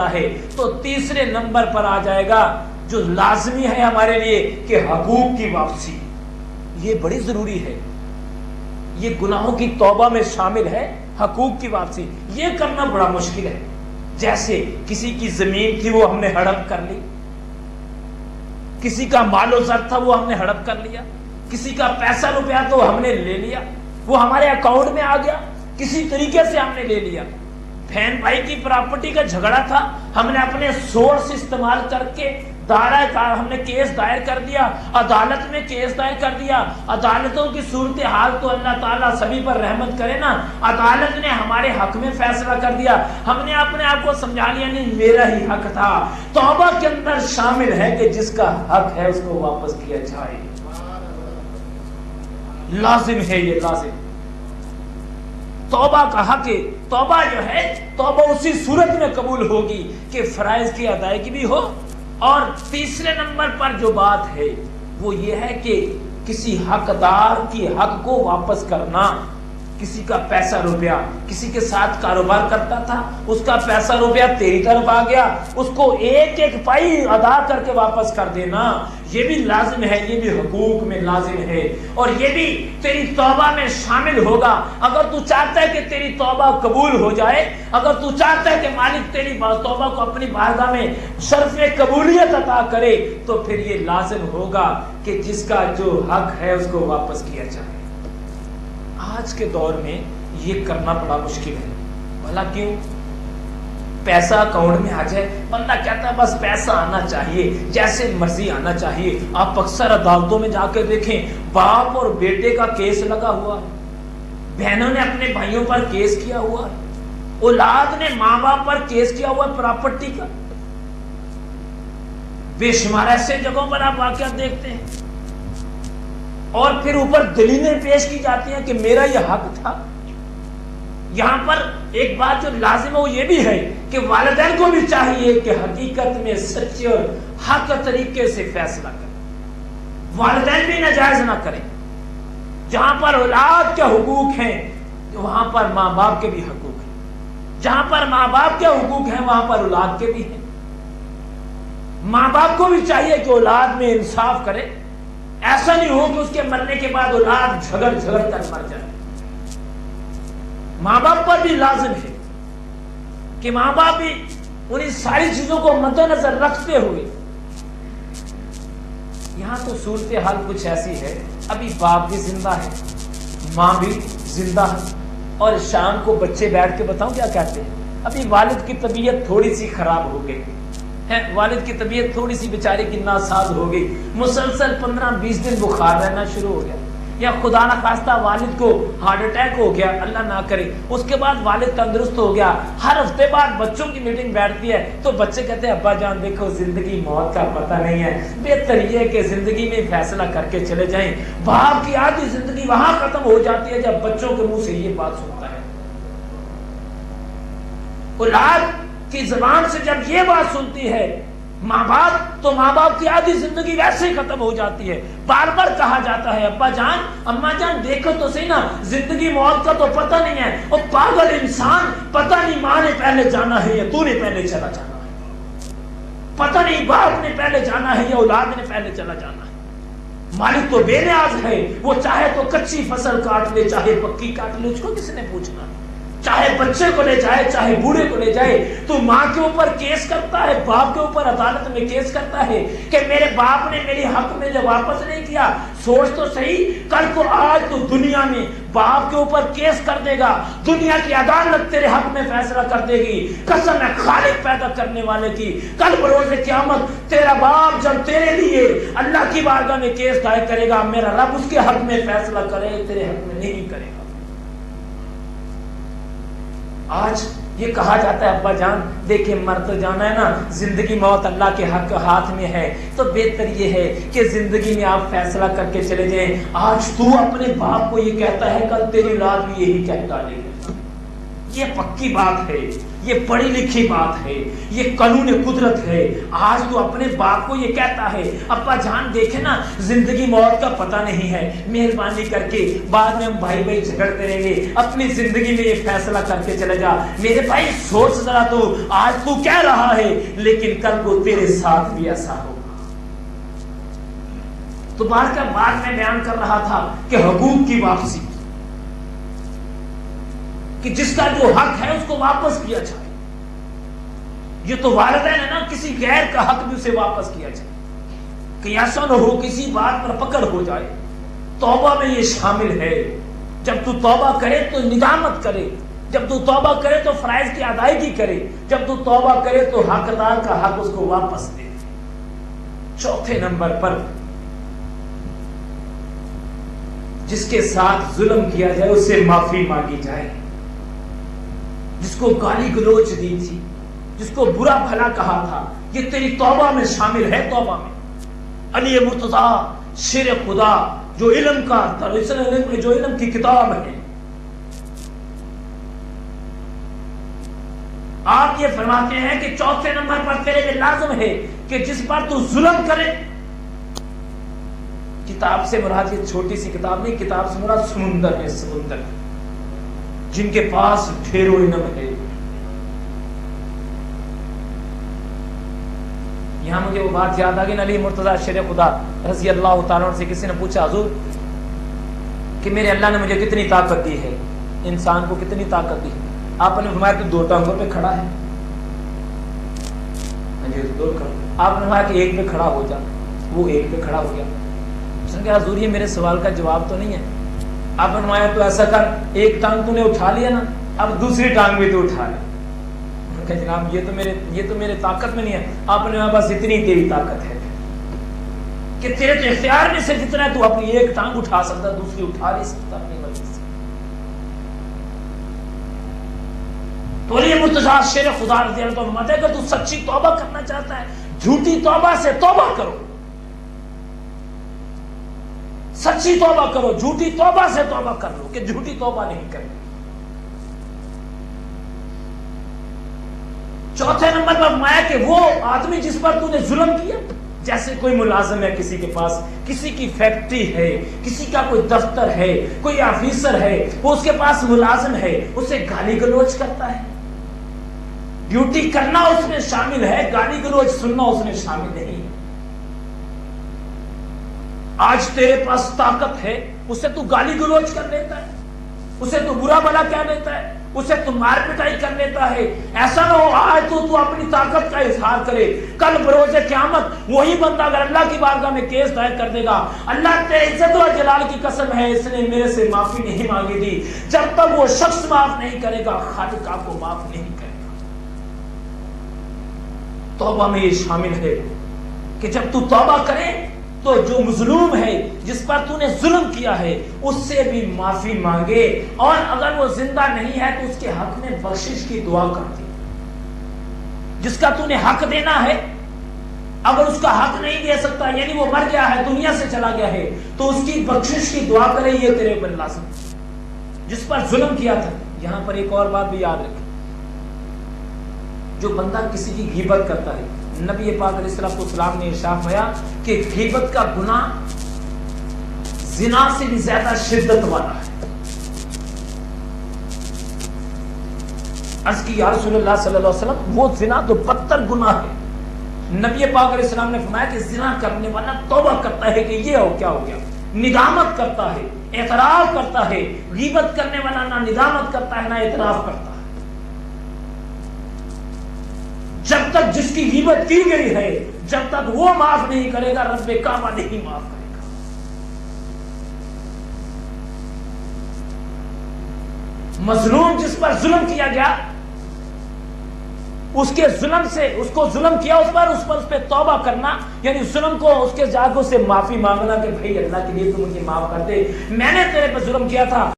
ہے تو تیسرے نمبر پر آ جائے گا جو لازمی ہے ہمارے لیے کہ حقوق کی واپسی. یہ بڑی ضروری ہے, یہ گناہوں کی توبہ میں شامل ہے حقوق کی واپسی. یہ کرنا بڑا مشکل ہے. جیسے کسی کی زمین تھی وہ ہم نے ہڑپ کر لی, کسی کا مال و زر تھا وہ ہم نے ہڑپ کر لیا, کسی کا پیسہ روپیہ تو ہم نے لے لیا, وہ ہمارے اکاؤنٹ میں آ گیا, کسی طریقے سے ہم نے لے لیا. بہن بھائی کی پراپرٹی کا جھگڑا تھا, ہم نے اپنے سورس استعمال کر کے ہم نے کیس دائر کر دیا, عدالت میں کیس دائر کر دیا. عدالتوں کی صورتحال تو اللہ تعالیٰ سبھی پر رحمت کرے نا, عدالت نے ہمارے حق میں فیصلہ کر دیا, ہم نے اپنے آپ کو سمجھا لیا نہیں میرا ہی حق تھا. توبہ کے اندر شامل ہے کہ جس کا حق ہے اس کو واپس کیا جائے. لازم ہے, یہ لازم. توبہ کا حق ہے. توبہ جو ہے توبہ اسی صورت میں قبول ہوگی کہ فرائض کی ادائیگی بھی ہو. اور تیسرے نمبر پر جو بات ہے وہ یہ ہے کہ کسی حقدار کی حق کو واپس کرنا. کسی کا پیسہ روپیہ, کسی کے ساتھ کاروبار کرتا تھا, اس کا پیسہ روپیہ تیری طرف آ گیا, اس کو ایک ایک پائی ادا کر کے واپس کر دینا, یہ بھی لازم ہے, یہ بھی حقوق میں لازم ہے. اور یہ بھی تیری توبہ میں شامل ہوگا. اگر تو چاہتا ہے کہ تیری توبہ قبول ہو جائے, اگر تو چاہتا ہے کہ مالک تیری توبہ کو اپنی بارگاہ میں شرف قبولیت عطا کرے, تو پھر یہ لازم ہوگا کہ جس کا جو حق ہے اس کو واپس کیا جائے. آج کے دور میں یہ کرنا بڑا مشکل ہے. بھلا کیوں؟ پیسہ اکاؤنٹ میں آ جائے, بندہ کہتا ہے بس پیسہ آنا چاہیے, جیسے مرضی آنا چاہیے. آپ اکثر عدالتوں میں جا کر دیکھیں, باپ اور بیٹے کا کیس لگا ہوا, بہنوں نے اپنے بھائیوں پر کیس کیا ہوا, اولاد نے ماں باپ پر کیس کیا ہوا پراپرٹی کا. بے شمار ایسے جگہوں پر آپ واقعات دیکھتے ہیں. اور پھر اوپر دلیلیں پیش کی جاتی ہیں کہ میرا یہ حق تھا. یہاں پر ایک بات جو لازم ہے وہ یہ بھی ہے کہ والدین کو بھی چاہیے کہ حقیقت میں سچے اور حق طریقے سے فیصلہ کریں. والدین بھی ناجائز نہ کریں. جہاں پر اولاد کے حقوق ہیں وہاں پر ماں باپ کے بھی حقوق ہیں, جہاں پر ماں باپ کے حقوق ہیں وہاں پر اولاد کے بھی ہیں. ماں باپ کو بھی چاہیے کہ اولاد میں انصاف کرے. ایسا نہیں ہو کہ اس کے مرنے کے بعد اولاد جھگڑ کر مر جائے. ماں باپ پر بھی لازم ہے کہ ماں باپ بھی انہیں ساری چیزوں کو مد نظر رکھتے ہوئے. یہاں تو صورتحال کچھ ایسی ہے, ابھی باپ بھی زندہ ہے, ماں بھی زندہ ہے, اور شام کو بچے بیٹھ کے بتاؤں کیا کہتے ہیں, ابھی والد کی طبیعت تھوڑی سی خراب ہو گئی ہے, والد کی طبیعت تھوڑی سی بیچارے کی ناساز ہو گئی, مسلسل 15-20 دن بخار رہنا شروع ہو گیا, یا خدا نہ خواستہ والد کو ہارٹ اٹیک ہو گیا, اللہ نہ کرے, اس کے بعد والد تندرست ہو گیا. ہر ہفتے بعد بچوں کی میٹنگ بیٹھتی ہے تو بچے کہتے ہیں ابا جان دیکھو زندگی موت کا پتہ نہیں ہے, بہتر یہ ہے کہ زندگی میں فیصلہ کر کے چلے جائیں. باپ کی آدھی زندگی وہاں ختم ہو جاتی ہے جب بچوں کے منہ سے یہ بات سنتا ہے. اولاد کی زبان سے جب یہ بات سنتی ہے ماں باپ, تو ماں باپ کی آدھی زندگی ویسے ہی ختم ہو جاتی ہے. بار بار کہا جاتا ہے ابا جان اماں جان دیکھو تو صحیح نا, زندگی موت کا تو پتہ نہیں ہے. اور پاگل انسان, پتہ نہیں ماں نے پہلے جانا ہے یا تو نے پہلے چلا جانا ہے, پتہ نہیں باپ نے پہلے جانا ہے یا اولاد نے پہلے چلا جانا ہے. مالک تو بے نیاز ہے, وہ چاہے تو کچی فصل کاٹ لے چاہے پکی کاٹ لے, اس کو کس نے پوچھنا, چاہے بچے کو لے جائے چاہے بوڑھے کو لے جائے. تو ماں کے اوپر کیس کرتا ہے, باپ کے اوپر عدالت میں کیس کرتا ہے کہ میرے باپ نے میری حق میں جو واپس نہیں کیا. سوچ تو صحیح, کل کو آج تو دنیا میں باپ کے اوپر کیس کر دے گا, دنیا کی عدالت تیرے حق میں فیصلہ کر دے گی. قسم ہے خالق پیدا کرنے والے کی, کل بروز قیامت تیرا باپ جب تیرے لیے اللہ کی بارگاہ میں کیس دائر کرے گا, میرا رب اس کے حق میں فیصلہ کرے, تیرے حق میں نہیں کرے گا. آج یہ کہا جاتا ہے ابا جان دیکھیں مر تو جانا ہے نا, زندگی موت اللہ کے حق ہاتھ میں ہے, تو بہتر یہ ہے کہ زندگی میں آپ فیصلہ کر کے چلے جائیں. آج تو اپنے باپ کو یہ کہتا ہے, کل تیری اولاد بھی یہی کہہ ڈالے گی. یہ پکی بات ہے. یہ پڑھی لکھی بات ہے، یہ قانون قدرت ہے۔ آج تو اپنے باپ کو یہ کہتا ہے ابا جان دیکھے نا زندگی موت کا پتہ نہیں ہے، مہربانی کر کے بعد میں ہم بھائی بھائی جھگڑتے رہیں گے، اپنی زندگی میں یہ فیصلہ کر کے چلے جا۔ میرے بھائی سوچ ذرا، تو آج تو کہہ رہا ہے لیکن کل کو تیرے ساتھ بھی ایسا ہوگا۔ تو بار کا بعد میں بیان کر رہا تھا کہ حقوق کی واپسی، کہ جس کا جو حق ہے اس کو واپس کیا جائے۔ یہ تو والدین ہے نا، کسی غیر کا حق بھی اسے واپس کیا جائے، کہ ایسا نہ ہو کسی بات پر پکڑ ہو جائے۔ توبہ میں یہ شامل ہے، جب تو توبہ کرے تو ندامت کرے، جب تو توبہ کرے تو فرائض کی ادائیگی کرے، جب تو توبہ کرے تو حقدار کا حق اس کو واپس دے۔ چوتھے نمبر پر جس کے ساتھ ظلم کیا جائے اس سے معافی مانگی جائے، جس کو گالی گلوچ دی تھی، جس کو برا بھلا کہا تھا، یہ تیری توبہ میں شامل ہے۔ توبہ میں علی مرتضی شیر خدا جو علم کا جو علم کی کتاب ہے، آپ یہ فرماتے ہیں کہ چوتھے نمبر پر تیرے لیے لازم ہے کہ جس پر تو ظلم کرے، کتاب سے مراد یہ چھوٹی سی کتاب نہیں، کتاب سے مراد سمندر ہے، سمندر جن کے پاس ڈھیروں علم ہے۔ یہاں مجھے وہ بات یاد آ گئی، علی مرتضی شیر خدا رضی اللہ تعالیٰ سے کسی نے پوچھا حضور کہ میرے اللہ نے مجھے کتنی طاقت دی ہے، انسان کو کتنی طاقت دی ہے؟ آپ نے فرمایا کہ 2 ٹانگوں پہ کھڑا ہے۔ آپ نے فرمایا کہ 1 پہ کھڑا ہو جا، وہ 1 پہ کھڑا ہو گیا۔ اس نے کہا حضور یہ میرے سوال کا جواب تو نہیں ہے۔ آپ نے فرمایا تو ایسا کر، 1 ٹانگ تو نے اٹھا لیا نا، اب دوسری ٹانگ بھی تو اٹھا لے۔ کہ جناب یہ تو میرے طاقت میں نہیں ہے۔ آپ نے کہا بس اتنی تیری طاقت ہے کہ تیرے تو اختیار میں صرف اتنا ہے، تو اپنی 1 ٹانگ اٹھا سکتا، دوسری اٹھا نہیں سکتا اپنی مرضی سے۔ تو علی مرتضی شیر خدا رضی اللہ عنہ فرماتے ہیں کہ تو سچی توبہ کرنا چاہتا ہے، جھوٹی توبہ سے توبہ کرو، سچی توبہ کرو، جھوٹی توبہ سے توبہ کر لو کہ جھوٹی توبہ نہیں کرنی۔ چوتھے نمبر پر فرمایا کہ وہ آدمی جس پر تو نے ظلم کیا، جیسے کوئی ملازم ہے کسی کے پاس، کسی کی فیکٹری ہے، کسی کا کوئی دفتر ہے، کوئی آفیسر ہے، وہ اس کے پاس ملازم ہے، اسے گالی گلوچ کرتا ہے، ڈیوٹی کرنا اس میں شامل ہے، گالی گلوچ سننا اس میں شامل نہیں۔ آج تیرے پاس طاقت ہے، اسے تو گالی گلوچ کر لیتا ہے، اسے تو برا بھلا کہہ لیتا ہے، اسے تو مار پٹائی کر لیتا ہے۔ ایسا نہ ہو آج تو اپنی طاقت کا اظہار کرے، کل بروز قیامت وہی بندہ اگر اللہ کی بارگاہ میں کیس دائر کر دے گا، اللہ تیرے عزت و جلال کی قسم ہے اس نے میرے سے معافی نہیں مانگی تھی، جب تک وہ شخص معاف نہیں کرے گا خالق آپ کو معاف نہیں کرے گا۔ توبہ میں یہ شامل ہے کہ جب تو توبہ کرے تو جو مظلوم ہے، جس پر تو نے ظلم کیا ہے، اس سے بھی معافی مانگے، اور اگر وہ زندہ نہیں ہے تو اس کے حق میں بخشش کی دعا کرتی۔ جس کا تو نے حق دینا ہے، اگر اس کا حق نہیں دے سکتا، یعنی وہ مر گیا ہے، دنیا سے چلا گیا ہے، تو اس کی بخشش کی دعا کرے، یہ تیرے پر لازم۔ جس پر ظلم کیا تھا، یہاں پر ایک اور بات بھی یاد رکھیں، جو بندہ کسی کی غیبت کرتا ہے، نبی پاک علیہ السلام نے ارشاد فرمایا کہ غیبت کا گناہ زنا سے بھی زیادہ شدت والا ہے۔ عرض کی یا رسول اللہ صلی اللہ علیہ وسلم، وہ زنا تو بدتر گناہ ہے۔ نبی پاک علیہ السلام نے فرمایا کہ زنا کرنے والا توبہ کرتا ہے کہ یہ ہو کیا ہو گیا، ندامت کرتا ہے، اعتراف کرتا ہے۔ غیبت کرنے والا نہ ندامت کرتا ہے نہ اعتراف کرتا ہے۔ جب تک جس کی غیبت کی گئی ہے، جب تک وہ معاف نہیں کرے گا، رب کعبہ نہیں معاف کرے گا۔ مظلوم جس پر ظلم کیا گیا، اس کے ظلم سے، اس کو ظلم کیا اس پہ توبہ کرنا، یعنی ظلم کو اس کے جاگوں سے معافی مانگنا کہ بھائی اللہ کے لیے تو مجھے معاف کر دے، میں نے تیرے پہ ظلم کیا تھا۔